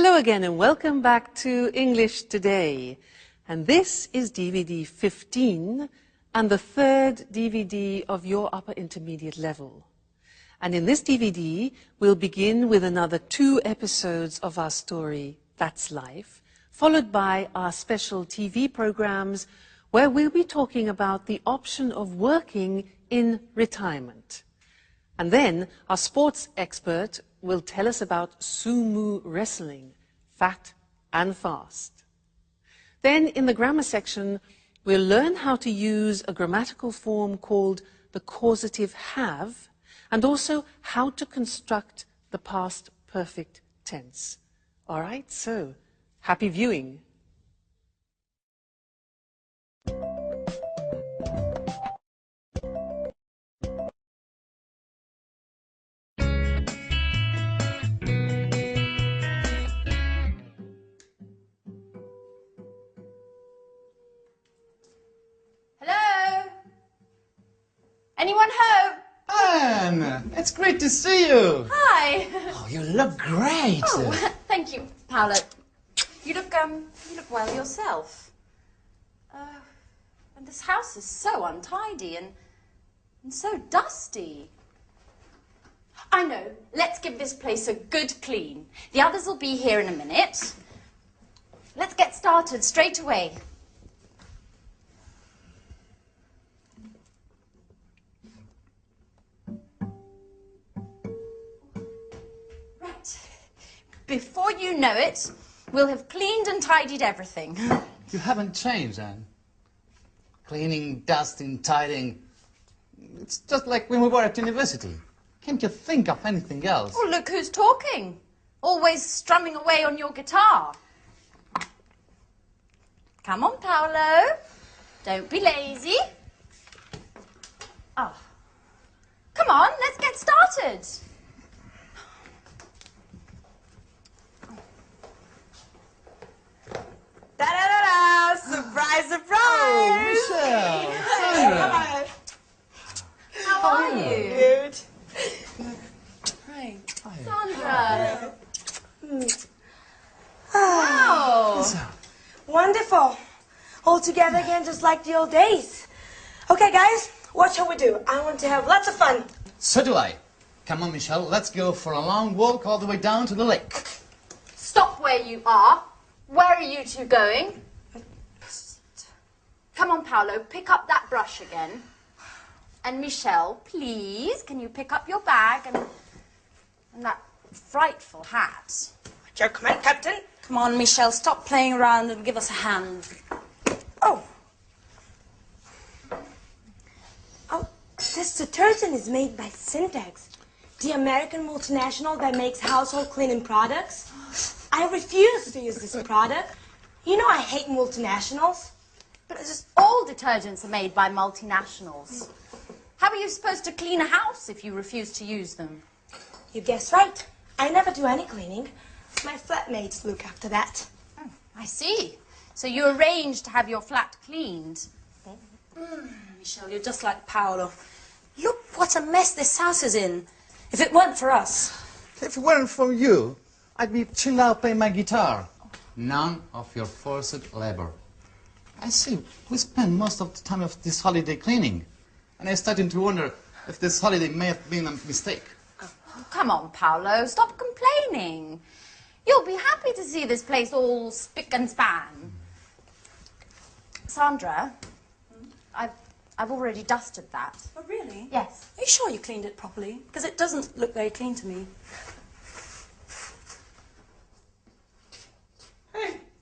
Hello again and welcome back to English Today. And this is DVD 15 and the third DVD of your upper intermediate level. And in this DVD, we'll begin with another 2 episodes of our story, That's Life, followed by our special TV programs where we'll be talking about the option of working in retirement. And then our sports expert will tell us about sumo wrestling, fat and fast. Then in the grammar section, we'll learn how to use a grammatical form called the causative have, and also how to construct the past perfect tense. All right, so happy viewing. Anyone home? Anne, it's great to see you. Hi. Oh, you look great. Oh, thank you, Paolo. You look well yourself. And this house is so untidy and so dusty. I know. Let's give this place a good clean. The others will be here in a minute. Let's get started straight away. Before you know it, we'll have cleaned and tidied everything. You haven't changed, Anne. Cleaning, dusting, tidying. It's just like when we were at university. Can't you think of anything else? Oh, look who's talking. Always strumming away on your guitar. Come on, Paolo. Don't be lazy. Oh. Come on, let's get started. Da-da-da-da! Surprise, surprise! Oh, Michelle! Sandra! How are you? Good. Hi. Sandra. Wow. Wonderful. All together again, just like the old days. Okay, guys, what shall we do? I want to have lots of fun. So do I. Come on, Michelle, let's go for a long walk all the way down to the lake. Stop where you are. Where are you two going? Come on, Paolo, pick up that brush again. And Michelle, please, can you pick up your bag and that frightful hat? Your command, Captain. Come on, Michelle, stop playing around and give us a hand. Oh. Oh, this detergent is made by Syntax, the American multinational that makes household cleaning products. I refuse to use this product. You know I hate multinationals. But it's just all detergents are made by multinationals. How are you supposed to clean a house if you refuse to use them? You guessed right. I never do any cleaning. My flatmates look after that. Oh, I see. So you arranged to have your flat cleaned. Michelle, you're just like Paolo. Look what a mess this house is in. If it weren't for us. If it weren't for you, I'd be chilled out playing my guitar. None of your forced labor. I see, we spend most of the time of this holiday cleaning. And I'm starting to wonder if this holiday may have been a mistake. Oh, come on, Paolo, stop complaining. You'll be happy to see this place all spick and span. Sandra, I've already dusted that. Oh, really? Yes. Are you sure you cleaned it properly? Because it doesn't look very clean to me.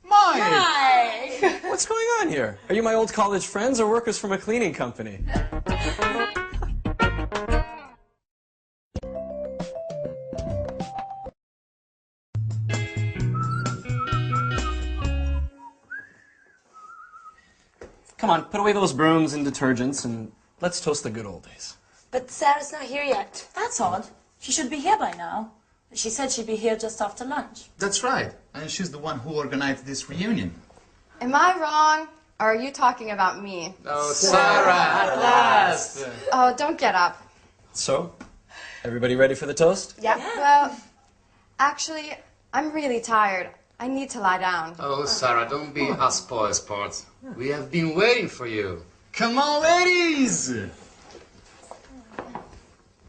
Mike! Hi! What's going on here? Are you my old college friends or workers from a cleaning company? Come on, put away those brooms and detergents and let's toast the good old days. But Sarah's not here yet. That's odd. She should be here by now. She said she'd be here just after lunch. That's right. And she's the one who organized this reunion. Am I wrong? Or are you talking about me? Oh, Sarah, at last! Oh, don't get up. So, everybody ready for the toast? Yeah. Well, actually, I'm really tired. I need to lie down. Oh, Sarah, don't be a spoil sport. We have been waiting for you. Come on, ladies!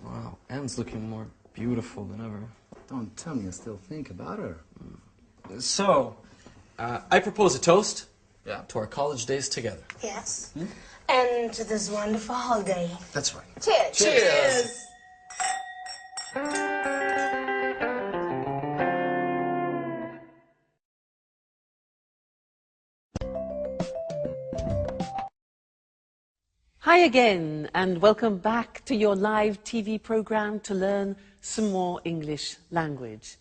Wow, Anne's looking more beautiful than ever. Don't tell me you still think about her. So, I propose a toast Yeah. to our college days together. Yes. And to this wonderful holiday. That's right. Cheers. Cheers! Hi again, and welcome back to your live TV program to learn some more English language.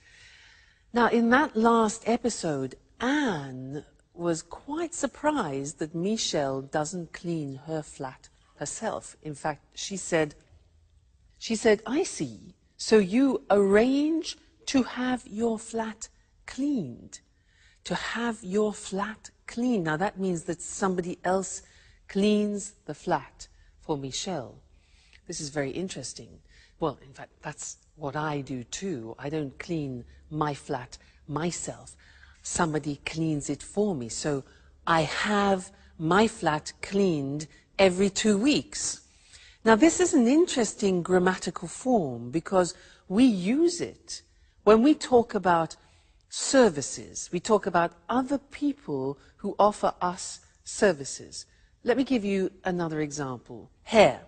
Now, in that last episode, Anne was quite surprised that Michelle doesn't clean her flat herself. In fact, she said, I see, so you arrange to have your flat cleaned. To have your flat cleaned. Now, that means that somebody else cleans the flat for Michelle. This is very interesting. Well, in fact, that's what I do too. I don't clean my flat myself. Somebody cleans it for me. So I have my flat cleaned every 2 weeks. Now, this is an interesting grammatical form because we use it when we talk about services. We talk about other people who offer us services. Let me give you another example. Hair.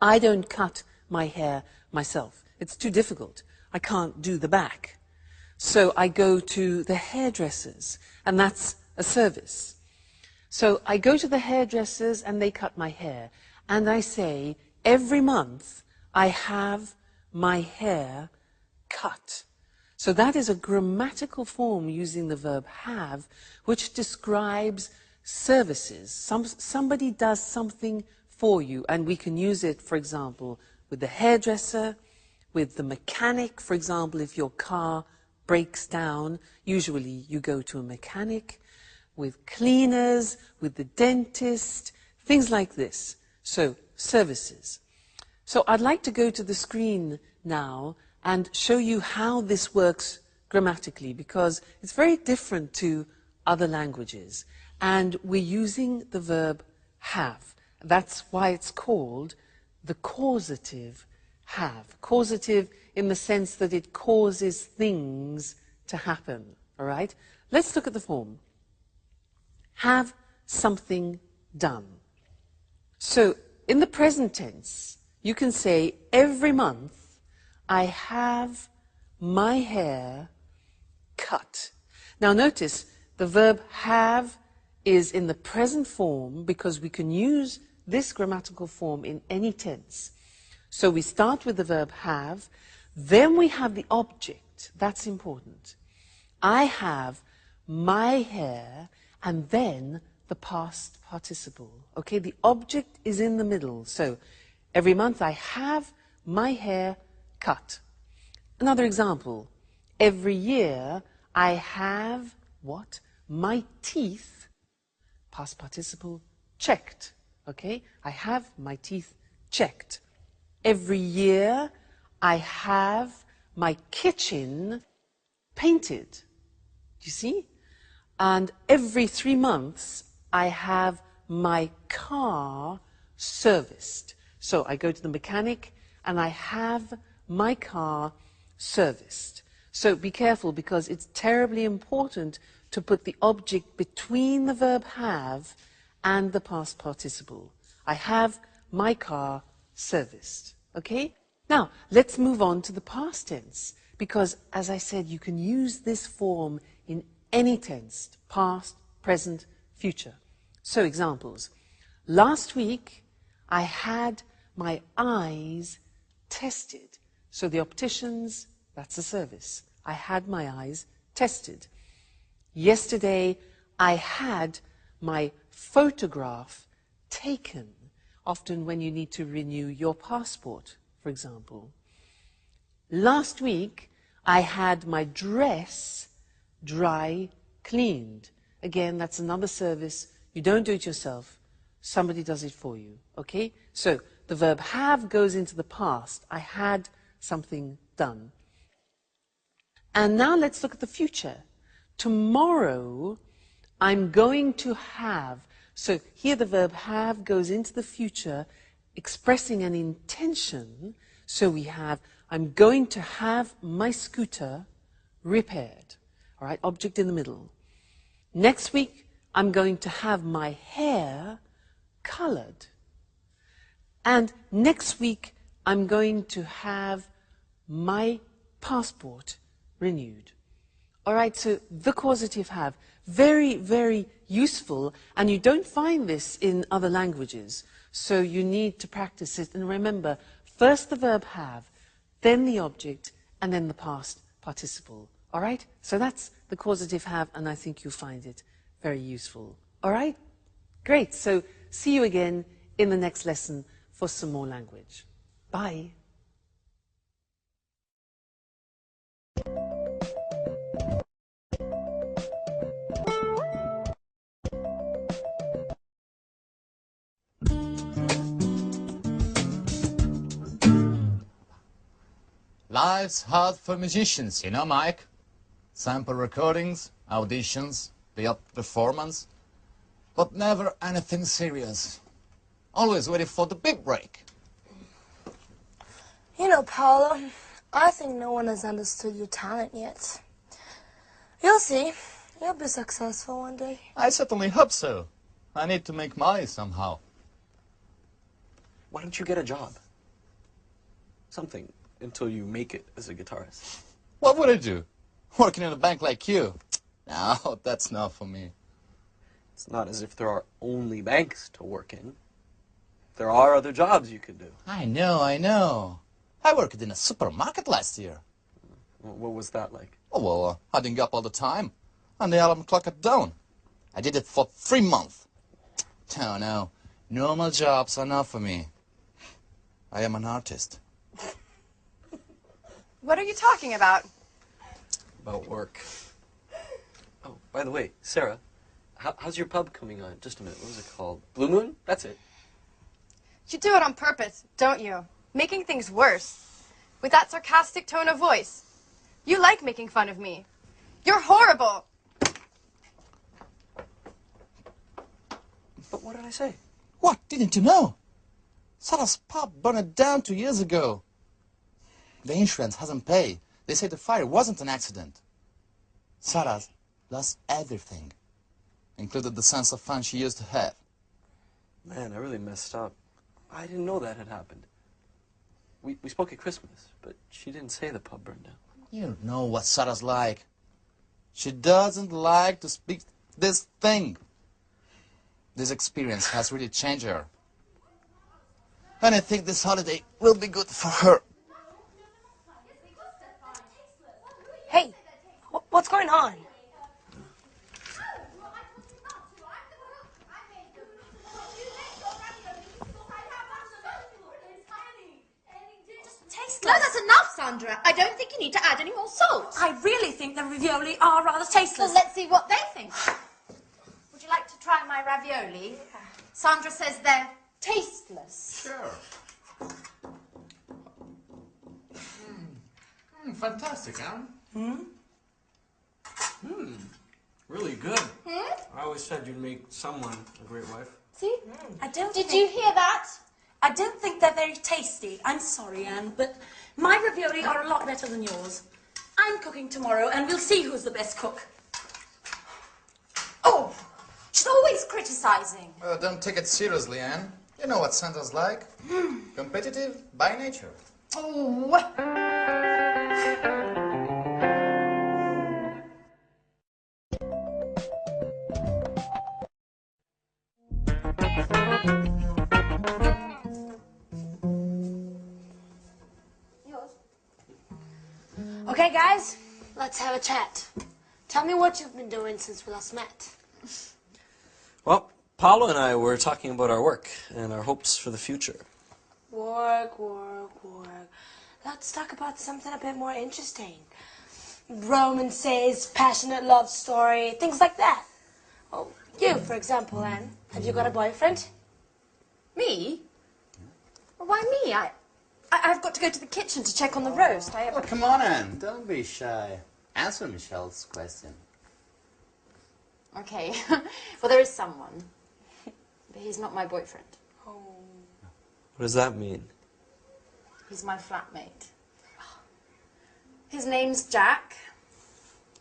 I don't cut my hair myself. It's too difficult. I can't do the back. So I go to the hairdressers, and that's a service. So I go to the hairdressers and they cut my hair. And I say, every month I have my hair cut. So that is a grammatical form using the verb have, which describes services. Somebody does something for you, and we can use it, for example, with the hairdresser, with the mechanic. For example, if your car breaks down, usually you go to a mechanic, with cleaners, with the dentist, things like this. So, services. So I'd like to go to the screen now and show you how this works grammatically, because it's very different to other languages. And we're using the verb have. That's why it's called the causative have. Causative in the sense that it causes things to happen. All right? Let's look at the form. Have something done. So in the present tense, you can say, every month I have my hair cut. Now notice, the verb have is in the present form because we can use this grammatical form in any tense. So we start with the verb have, then we have the object. That's important. I have my hair, and then the past participle. Okay, the object is in the middle. So every month I have my hair cut. Another example. Every year I have what? My teeth, past participle, checked. Okay? I have my teeth checked. Every year I have my kitchen painted. You see? And every 3 months I have my car serviced. So I go to the mechanic and I have my car serviced. So be careful, because it's terribly important to put the object between the verb have and the past participle. I have my car serviced. Okay? Now, let's move on to the past tense, because, as I said, you can use this form in any tense, past, present, future. So, examples. Last week, I had my eyes tested. So the opticians, that's a service. I had my eyes tested. Yesterday, I had my photograph taken. Often when you need to renew your passport, for example. Last week, I had my dress dry cleaned. Again, that's another service. You don't do it yourself. Somebody does it for you. Okay? So the verb have goes into the past. I had something done. And now let's look at the future. Tomorrow, I'm going to have. So here the verb have goes into the future, expressing an intention. So we have, I'm going to have my scooter repaired. All right, object in the middle. Next week, I'm going to have my hair colored. And next week, I'm going to have my passport renewed. All right, so the causative have, very, very useful, and you don't find this in other languages, so you need to practice it. And remember, first the verb have, then the object, and then the past participle. All right, so that's the causative have, and I think you'll find it very useful. All right, great. So see you again in the next lesson for some more language. Bye. Life's hard for musicians, you know, Mike. Sample recordings, auditions, the odd performance, but never anything serious. Always waiting for the big break. You know, Paolo, I think no one has understood your talent yet. You'll see. You'll be successful one day. I certainly hope so. I need to make money somehow. Why don't you get a job? Something, until you make it as a guitarist. What would I do? Working in a bank like you? No, that's not for me. It's not as if there are only banks to work in. There are other jobs you could do. I know, I know. I worked in a supermarket last year. What was that like? Oh, well, adding up all the time. And the alarm clock at dawn. I did it for 3 months. Oh, no. Normal jobs are not for me. I am an artist. What are you talking about? About work. Oh, by the way, Sarah, how's your pub coming on? Just a minute, what was it called? Blue Moon? That's it. You do it on purpose, don't you? Making things worse. With that sarcastic tone of voice. You like making fun of me. You're horrible. But what did I say? What? Didn't you know? Sarah's pub burned down 2 years ago. The insurance hasn't paid. They say the fire wasn't an accident. Sarah's lost everything, including the sense of fun she used to have. Man, I really messed up. I didn't know that had happened. We spoke at Christmas, but she didn't say the pub burned down. You don't know what Sarah's like. She doesn't like to speak this thing. This experience has really changed her. And I think this holiday will be good for her. Hey, what's going on? No, that's enough, Sandra. I don't think you need to add any more salt. I really think the ravioli are rather tasteless. Well, let's see what they think. Would you like to try my ravioli? Sandra says they're tasteless. Sure. Fantastic, huh? Really good. I always said you'd make someone a great wife. See? Did you hear that? I don't think they're very tasty. I'm sorry, Anne, but my ravioli are a lot better than yours. I'm cooking tomorrow, and we'll see who's the best cook. Oh, she's always criticizing. Don't take it seriously, Anne. You know what Santa's like. Competitive by nature. Okay, guys, let's have a chat. Tell me what you've been doing since we last met. Well, Paolo and I were talking about our work and our hopes for the future. Work, work, work. Let's talk about something a bit more interesting. Romances, passionate love story, things like that. Oh, you, for example, Anne. Have you got a boyfriend? Me? Well, why me? I've got to go to the kitchen to check on the roast. Oh, come on, Anne. Don't be shy. Answer Michelle's question. Okay. Well, there is someone. But he's not my boyfriend. What does that mean? He's my flatmate. His name's Jack.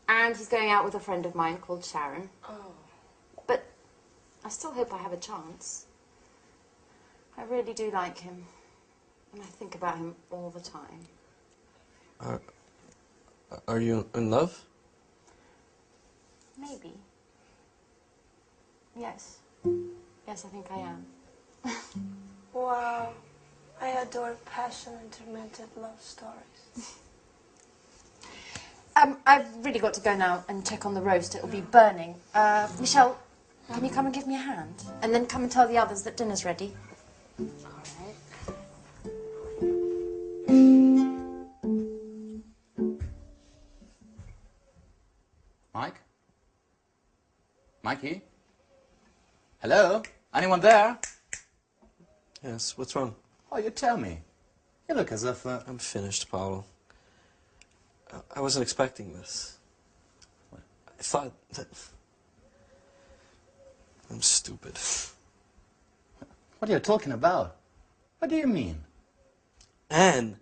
And he's going out with a friend of mine called Sharon. But I still hope I have a chance. I really do like him. And I think about him all the time. Are you in love? Maybe. Yes. Yes, I think I am. Wow. I adore passion and tormented love stories. I've really got to go now and check on the roast. It'll be burning. Michelle, can you come and give me a hand? And then come and tell the others that dinner's ready. Mike? Mikey? Hello? Anyone there? Yes, what's wrong? Oh, you tell me. You look as if... I'm finished, Paolo. I wasn't expecting this. I thought that... I'm stupid. What are you talking about? What do you mean? Anne,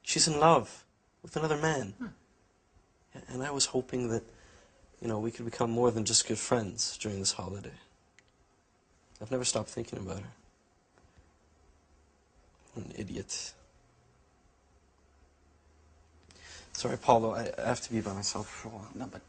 she's in love with another man. And I was hoping that, you know, we could become more than just good friends during this holiday. I've never stopped thinking about her. What an idiot. Sorry, Paulo, I have to be by myself for a while. No, but...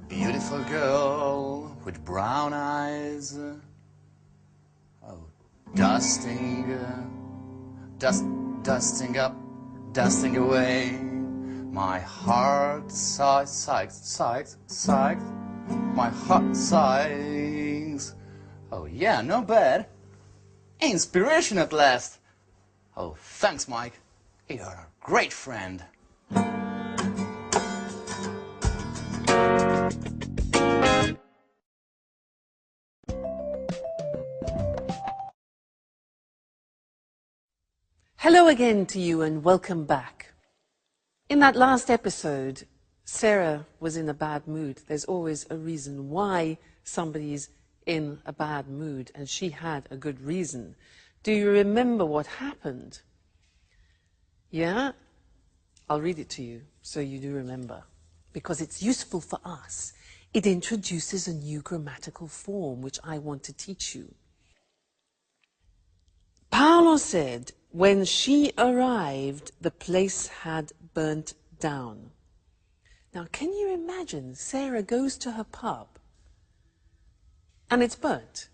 Beautiful girl with brown eyes. Oh, dusting up, dusting away. My heart sighs. My heart sighs. Oh yeah, not bad. Inspiration at last. Oh, thanks, Mike. You're a great friend. Hello again to you and welcome back. In that last episode, Sarah was in a bad mood. There's always a reason why somebody's in a bad mood, and she had a good reason. Do you remember what happened? Yeah? I'll read it to you so you do remember, because it's useful for us. It introduces a new grammatical form which I want to teach you. Paolo said, when she arrived, the place had burnt down. Now, can you imagine Sarah goes to her pub and it's burnt?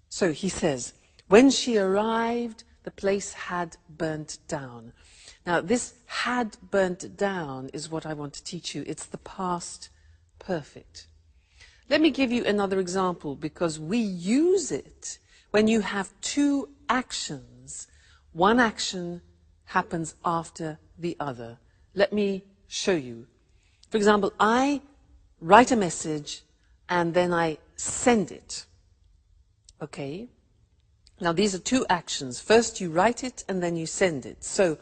So he says, when she arrived, the place had burnt down. Now, this had burnt down is what I want to teach you. It's the past perfect. Let me give you another example, because we use it when you have two actions. One action happens after the other. Let me show you. For example, I write a message and then I send it. Okay? Now these are two actions. First you write it and then you send it. So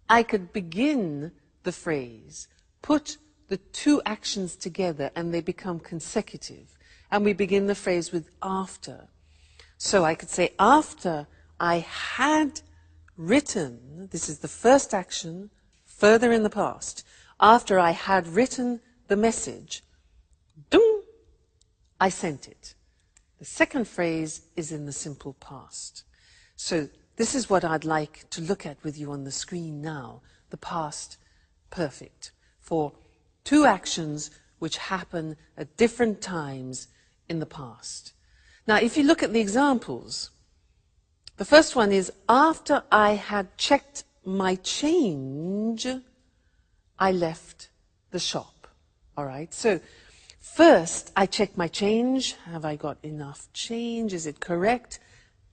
I could begin the phrase, put the two actions together and they become consecutive. And we begin the phrase with after. So I could say, after I had written, this is the first action, further in the past. After I had written the message, dum, I sent it. The second phrase is in the simple past. So this is what I'd like to look at with you on the screen now, the past perfect, for two actions which happen at different times in the past. Now, if you look at the examples, the first one is, after I had checked my change, I left the shop. All right? So first, I check my change. Have I got enough change? Is it correct?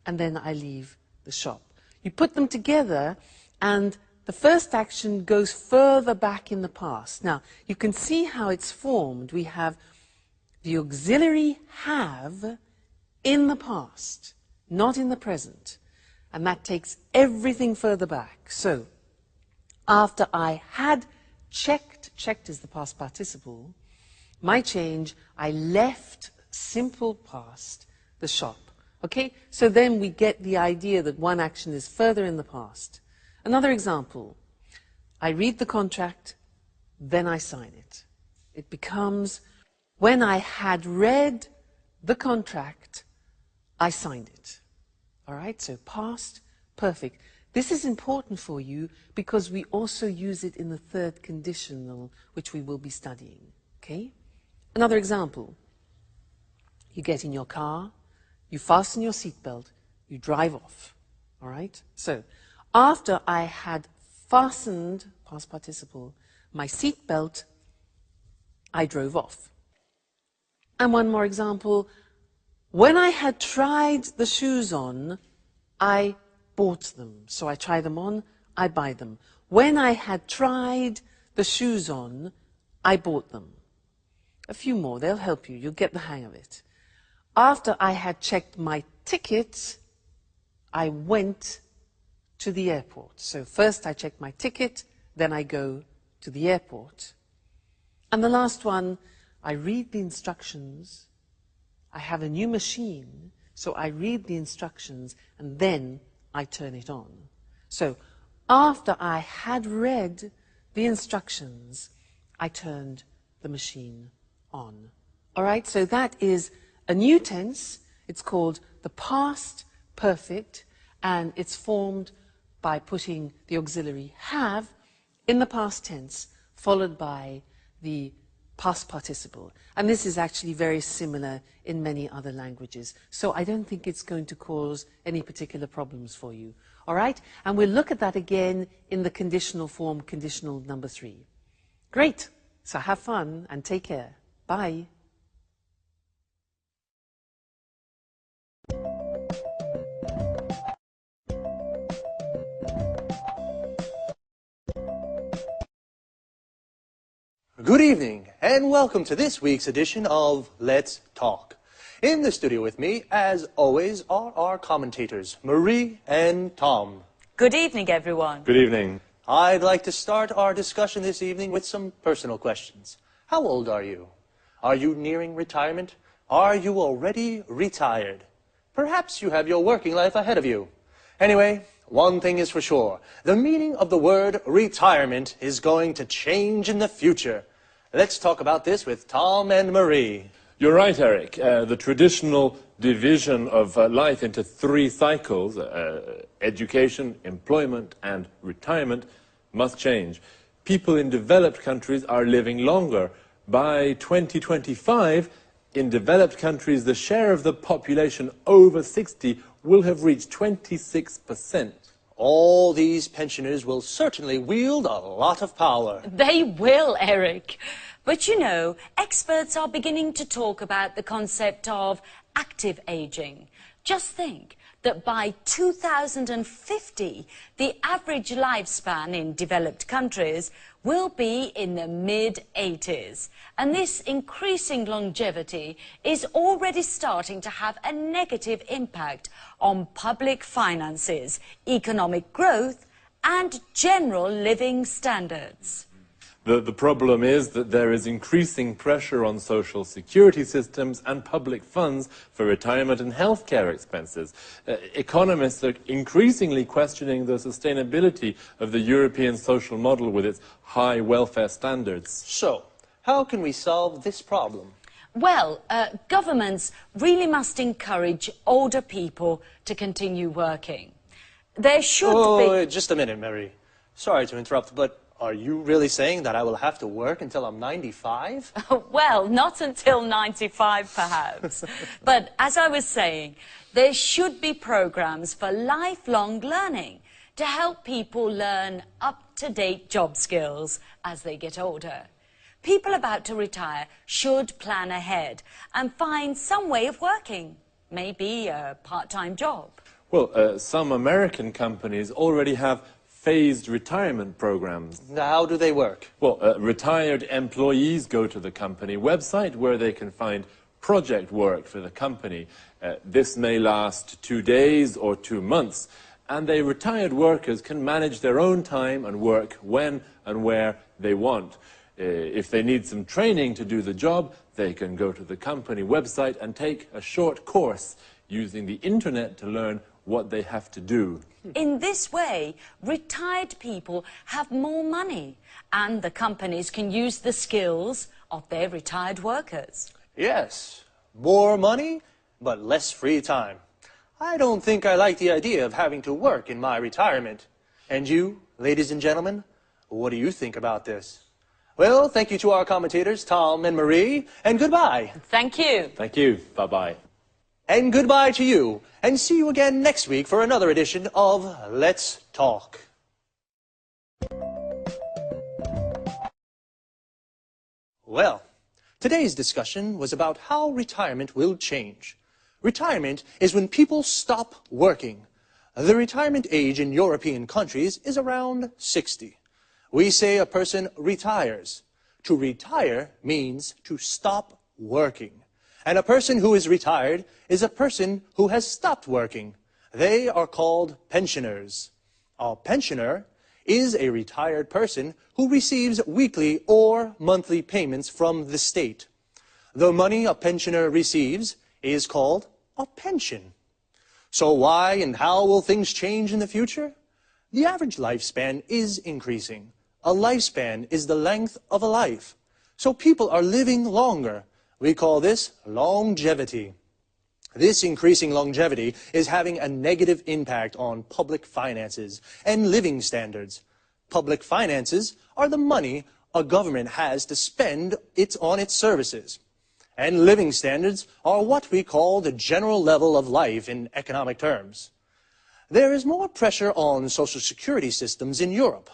And then I leave the shop. You put them together, and the first action goes further back in the past. Now, you can see how it's formed. We have the auxiliary have in the past, not in the present. And that takes everything further back. So, after I had checked is the past participle, my change, I left simple past the shop. Okay? So then we get the idea that one action is further in the past. Another example. I read the contract, then I sign it. It becomes, when I had read the contract, I signed it. All right? So past, perfect. This is important for you because we also use it in the third conditional, which we will be studying. Okay? Another example. You get in your car, you fasten your seatbelt, you drive off. All right? So, after I had fastened, past participle, my seatbelt, I drove off. And one more example. When I had tried the shoes on, I bought them. So I try them on, I buy them. When I had tried the shoes on, I bought them. A few more, they'll help you. You'll get the hang of it. After I had checked my ticket, I went to the airport. So first I check my ticket, then I go to the airport. And the last one, I read the instructions. I have a new machine, so I read the instructions, and then I turn it on. So after I had read the instructions, I turned the machine on. All right, so that is a new tense. It's called the past perfect, and it's formed by putting the auxiliary have in the past tense, followed by the past participle. And this is actually very similar in many other languages. So I don't think it's going to cause any particular problems for you. All right? And we'll look at that again in the conditional form, conditional number 3. Great. So have fun and take care. Bye. Good evening, and welcome to this week's edition of Let's Talk. In the studio with me, as always, are our commentators, Marie and Tom. Good evening, everyone. Good evening. I'd like to start our discussion this evening with some personal questions. How old are you? Are you nearing retirement? Are you already retired? Perhaps you have your working life ahead of you. Anyway, one thing is for sure. The meaning of the word retirement is going to change in the future. Let's talk about this with Tom and Marie. You're right, Eric. The traditional division of life into 3 cycles, education, employment, and retirement, must change. People in developed countries are living longer. By 2025, in developed countries, the share of the population over 60 will have reached 26%. All these pensioners will certainly wield a lot of power. They will, Eric. But you know, experts are beginning to talk about the concept of active aging. Just think that by 2050, the average lifespan in developed countries will be in the mid-80s. And this increasing longevity is already starting to have a negative impact on public finances, economic growth, and general living standards. The problem is that there is increasing pressure on social security systems and public funds for retirement and healthcare expenses. Economists are increasingly questioning the sustainability of the European social model with its high welfare standards. So, how can we solve this problem? Well, governments really must encourage older people to continue working. There should be... Just a minute, Mary. Sorry to interrupt, but are you really saying that I will have to work until I'm 95? Well, not until 95, perhaps. But as I was saying, there should be programs for lifelong learning to help people learn up-to-date job skills as they get older. People about to retire should plan ahead and find some way of working, maybe a part-time job. Well, some American companies already have phased retirement programs. How do they work? Well, retired employees go to the company website where they can find project work for the company. This may last 2 days or 2 months, and the retired workers can manage their own time and work when and where they want. If they need some training to do the job, they can go to the company website and take a short course using the internet to learn what they have to do. In this way, retired people have more money, and the companies can use the skills of their retired workers. Yes, more money, but less free time. I don't think I like the idea of having to work in my retirement. And you, ladies and gentlemen, what do you think about this? Well, thank you to our commentators, Tom and Marie, and goodbye. Thank you. Thank you. Bye-bye. And goodbye to you, and see you again next week for another edition of Let's Talk. Well, today's discussion was about how retirement will change. Retirement is when people stop working. The retirement age in European countries is around 60. We say a person retires. To retire means to stop working. And a person who is retired is a person who has stopped working. They are called pensioners. A pensioner is a retired person who receives weekly or monthly payments from the state. The money a pensioner receives is called a pension. So why and how will things change in the future? The average lifespan is increasing. A lifespan is the length of a life. So people are living longer. We call this longevity. This increasing longevity is having a negative impact on public finances and living standards. Public finances are the money a government has to spend on its services. And living standards are what we call the general level of life in economic terms. There is more pressure on social security systems in Europe.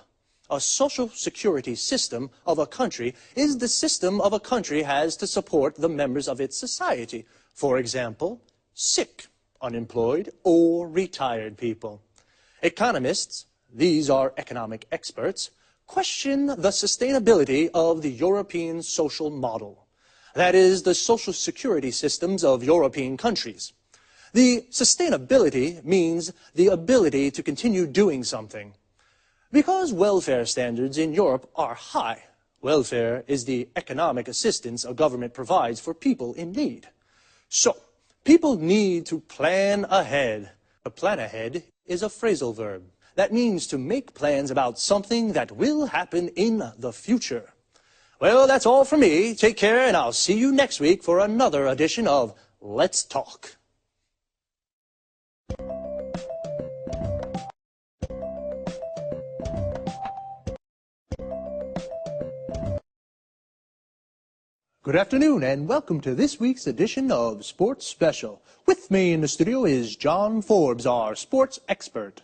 A social security system of a country is the system of a country has to support the members of its society. For example, sick, unemployed, or retired people. Economists, these are economic experts, question the sustainability of the European social model. That is, the social security systems of European countries. The sustainability means the ability to continue doing something. Because welfare standards in Europe are high, welfare is the economic assistance a government provides for people in need. So, people need to plan ahead. To plan ahead is a phrasal verb. That means to make plans about something that will happen in the future. Well, that's all from me. Take care, and I'll see you next week for another edition of Let's Talk. Good afternoon, and welcome to this week's edition of Sports Special. With me in the studio is John Forbes, our sports expert.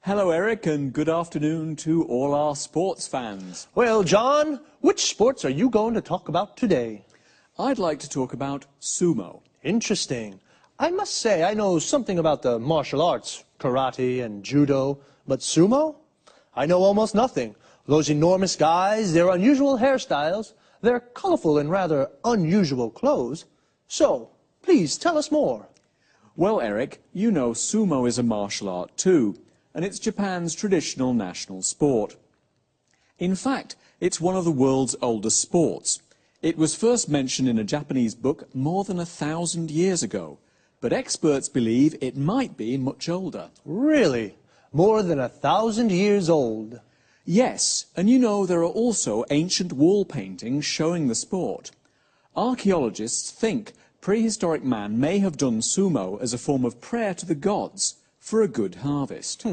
Hello, Eric, and good afternoon to all our sports fans. Well, John, which sports are you going to talk about today? I'd like to talk about sumo. Interesting. I must say I know something about the martial arts, karate and judo, but sumo? I know almost nothing. Those enormous guys, their unusual hairstyles, their colorful and rather unusual clothes. So, please tell us more. Well, Eric, you know sumo is a martial art too, and it's Japan's traditional national sport. In fact, it's one of the world's oldest sports. It was first mentioned in a Japanese book more than 1,000 years ago, but experts believe it might be much older. Really? More than 1,000 years old? Yes, and you know there are also ancient wall paintings showing the sport. Archaeologists think prehistoric man may have done sumo as a form of prayer to the gods for a good harvest.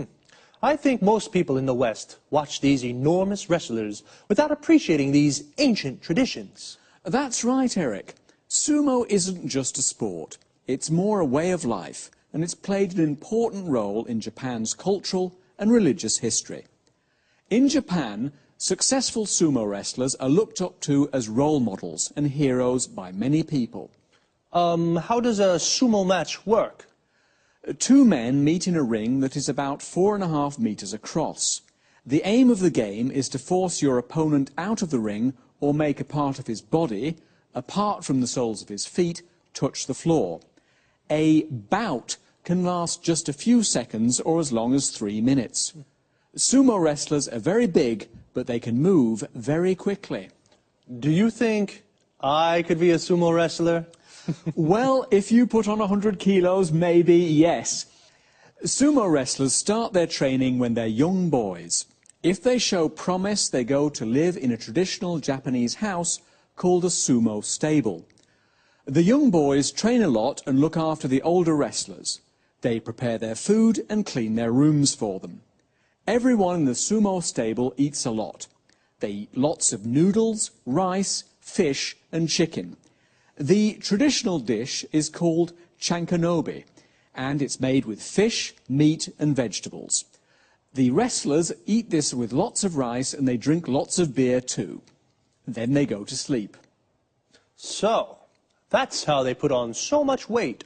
I think most people in the West watch these enormous wrestlers without appreciating these ancient traditions. That's right, Eric. Sumo isn't just a sport. It's more a way of life, and it's played an important role in Japan's cultural and religious history. In Japan, successful sumo wrestlers are looked up to as role models and heroes by many people. How does a sumo match work? Two men meet in a ring that is about 4.5 meters across. The aim of the game is to force your opponent out of the ring or make a part of his body, apart from the soles of his feet, touch the floor. A bout can last just a few seconds or as long as 3 minutes. Sumo wrestlers are very big, but they can move very quickly. Do you think I could be a sumo wrestler? Well, if you put on 100 kilos, maybe yes. Sumo wrestlers start their training when they're young boys. If they show promise, they go to live in a traditional Japanese house called a sumo stable. The young boys train a lot and look after the older wrestlers. They prepare their food and clean their rooms for them. Everyone in the sumo stable eats a lot. They eat lots of noodles, rice, fish and chicken. The traditional dish is called chankanobe, and it's made with fish, meat and vegetables. The wrestlers eat this with lots of rice and they drink lots of beer too. Then they go to sleep. So, that's how they put on so much weight.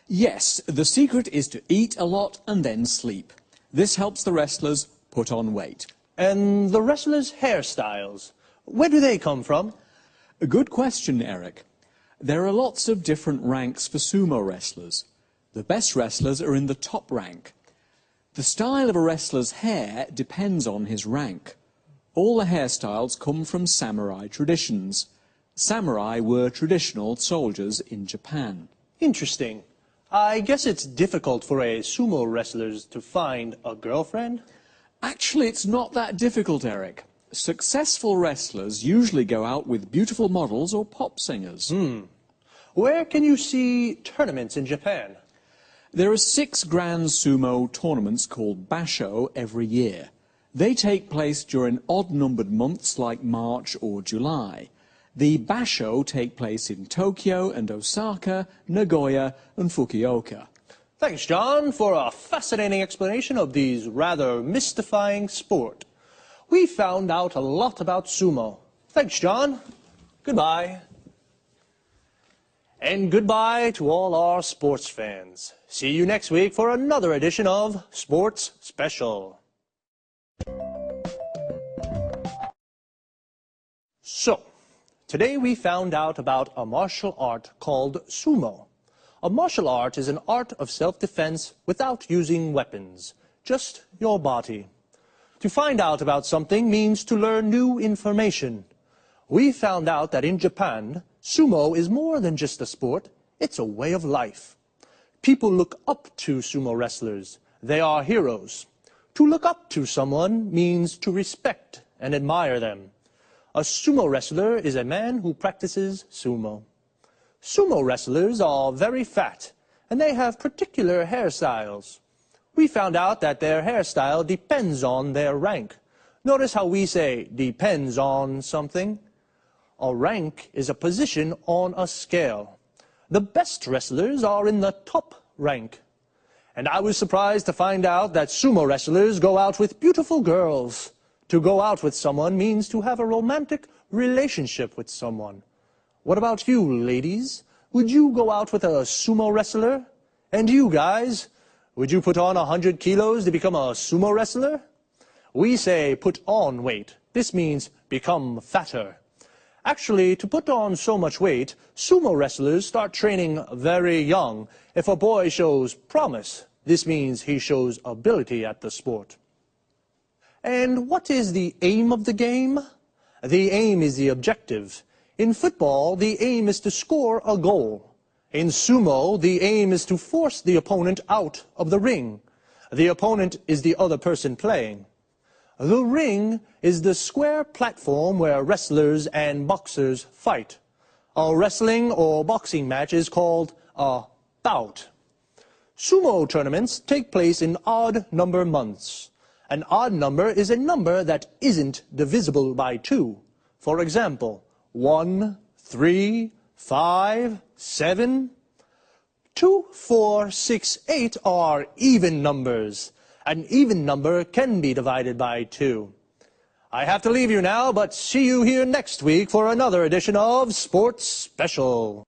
Yes, the secret is to eat a lot and then sleep. This helps the wrestlers put on weight. And the wrestlers' hairstyles, where do they come from? A good question, Eric. There are lots of different ranks for sumo wrestlers. The best wrestlers are in the top rank. The style of a wrestler's hair depends on his rank. All the hairstyles come from samurai traditions. Samurai were traditional soldiers in Japan. Interesting. I guess it's difficult for a sumo wrestler to find a girlfriend? Actually, it's not that difficult, Eric. Successful wrestlers usually go out with beautiful models or pop singers. Where can you see tournaments in Japan? There are 6 grand sumo tournaments called basho every year. They take place during odd-numbered months like March or July. The basho take place in Tokyo and Osaka, Nagoya and Fukuoka. Thanks, John, for a fascinating explanation of these rather mystifying sport. We found out a lot about sumo. Thanks, John. Goodbye. And goodbye to all our sports fans. See you next week for another edition of Sports Special. So, today we found out about a martial art called sumo. A martial art is an art of self-defense without using weapons, just your body. To find out about something means to learn new information. We found out that in Japan, sumo is more than just a sport, it's a way of life. People look up to sumo wrestlers. They are heroes. To look up to someone means to respect and admire them. A sumo wrestler is a man who practices sumo. Sumo wrestlers are very fat, and they have particular hairstyles. We found out that their hairstyle depends on their rank. Notice how we say depends on something. A rank is a position on a scale. The best wrestlers are in the top rank. And I was surprised to find out that sumo wrestlers go out with beautiful girls. To go out with someone means to have a romantic relationship with someone. What about you, ladies? Would you go out with a sumo wrestler? And you guys, would you put on 100 kilos to become a sumo wrestler? We say put on weight. This means become fatter. Actually, to put on so much weight, sumo wrestlers start training very young. If a boy shows promise, this means he shows ability at the sport. And what is the aim of the game? The aim is the objective. In football, the aim is to score a goal. In sumo, the aim is to force the opponent out of the ring. The opponent is the other person playing. The ring is the square platform where wrestlers and boxers fight. A wrestling or boxing match is called a bout. Sumo tournaments take place in odd number months. An odd number is a number that isn't divisible by 2. For example, 1, 3, 5, 7. 2, 4, 6, 8 are even numbers. An even number can be divided by 2. I have to leave you now, but see you here next week for another edition of Sports Special.